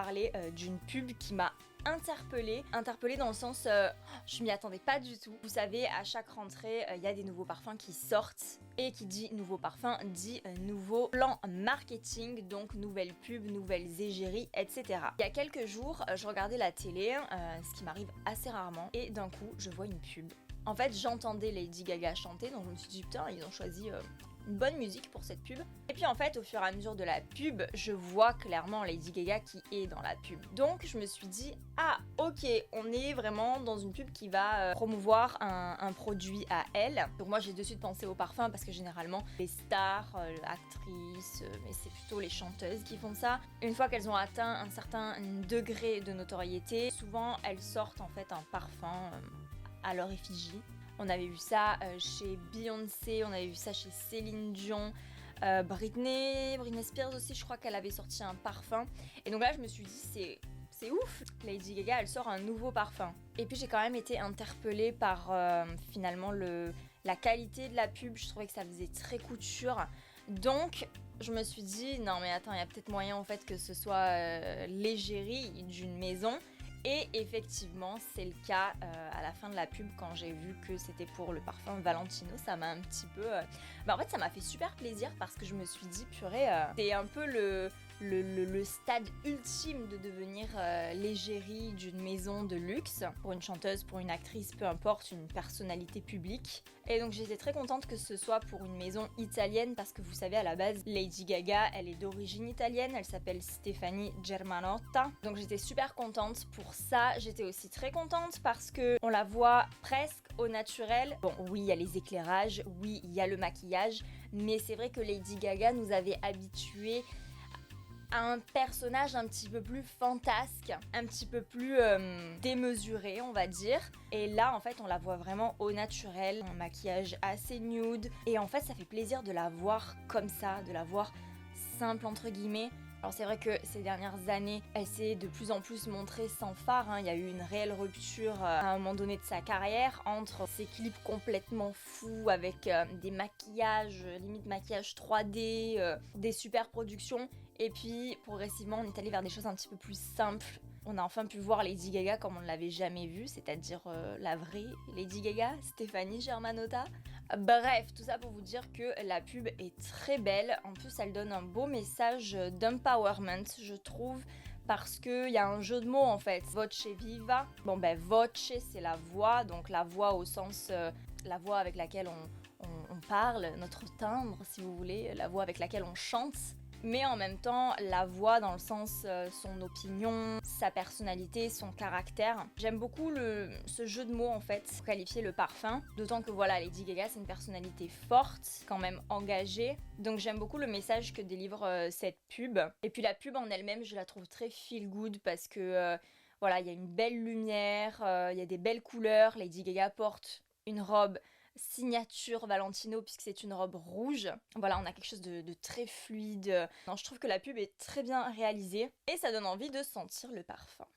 parler d'une pub qui m'a interpellée dans le sens je m'y attendais pas du tout. Vous savez, à chaque rentrée il y a des nouveaux parfums qui sortent, et qui dit nouveau parfum dit nouveau plan marketing, donc nouvelles pubs, nouvelles égéries, etc. Il y a quelques jours je regardais la télé, ce qui m'arrive assez rarement, et d'un coup je vois une pub. En fait, j'entendais Lady Gaga chanter, donc je me suis dit putain, ils ont choisi une bonne musique pour cette pub. Et puis en fait, au fur et à mesure de la pub, je vois clairement Lady Gaga qui est dans la pub. Donc je me suis dit, ah ok, on est vraiment dans une pub qui va promouvoir un produit à elle. Donc moi j'ai de suite pensé au parfum, parce que généralement les stars, actrices, mais c'est plutôt les chanteuses qui font ça. Une fois qu'elles ont atteint un certain degré de notoriété, souvent elles sortent en fait un parfum à leur effigie. On avait vu ça chez Beyoncé, on avait vu ça chez Céline Dion, Britney Spears aussi, je crois qu'elle avait sorti un parfum. Et donc là je me suis dit c'est ouf, Lady Gaga elle sort un nouveau parfum. Et puis j'ai quand même été interpellée par finalement la qualité de la pub, je trouvais que ça faisait très couture. Donc je me suis dit non mais attends, il y a peut-être moyen en fait que ce soit l'égérie d'une maison. Et effectivement, c'est le cas à la fin de la pub, quand j'ai vu que c'était pour le parfum Valentino. Ça m'a un petit peu... en fait, ça m'a fait super plaisir, parce que je me suis dit, purée, c'est un peu le stade ultime de devenir l'égérie d'une maison de luxe. Pour une chanteuse, pour une actrice, peu importe, une personnalité publique. Et donc j'étais très contente que ce soit pour une maison italienne, parce que vous savez, à la base, Lady Gaga, elle est d'origine italienne, elle s'appelle Stefani Germanotta. Donc j'étais super contente pour ça. J'étais aussi très contente parce que on la voit presque au naturel. Bon, oui, il y a les éclairages, oui, il y a le maquillage, mais c'est vrai que Lady Gaga nous avait habitués à un personnage un petit peu plus fantasque, un petit peu plus démesuré, on va dire. Et là, en fait, on la voit vraiment au naturel, un maquillage assez nude. Et en fait, ça fait plaisir de la voir comme ça, de la voir simple, entre guillemets. Alors c'est vrai que ces dernières années, elle s'est de plus en plus montrée sans phare, hein. Il y a eu une réelle rupture à un moment donné de sa carrière, entre ses clips complètement fous avec des maquillages, limite maquillage 3D, des super productions. Et puis progressivement on est allé vers des choses un petit peu plus simples. On a enfin pu voir Lady Gaga comme on ne l'avait jamais vue, c'est-à-dire la vraie Lady Gaga, Stefani Germanotta. Bref, tout ça pour vous dire que la pub est très belle. En plus, elle donne un beau message d'empowerment, je trouve, parce qu'il y a un jeu de mots en fait. Voce viva. Bon ben, voce c'est la voix, donc la voix au sens la voix avec laquelle on parle, notre timbre si vous voulez, la voix avec laquelle on chante. Mais en même temps, la voix dans le sens son opinion, sa personnalité, son caractère. J'aime beaucoup ce jeu de mots en fait pour qualifier le parfum. D'autant que voilà, Lady Gaga c'est une personnalité forte, quand même engagée. Donc j'aime beaucoup le message que délivre cette pub. Et puis la pub en elle-même, je la trouve très feel good, parce que voilà, il y a une belle lumière, il y a des belles couleurs. Lady Gaga porte une robe signature Valentino, puisque c'est une robe rouge. Voilà, on a quelque chose de très fluide. Non, je trouve que la pub est très bien réalisée et ça donne envie de sentir le parfum.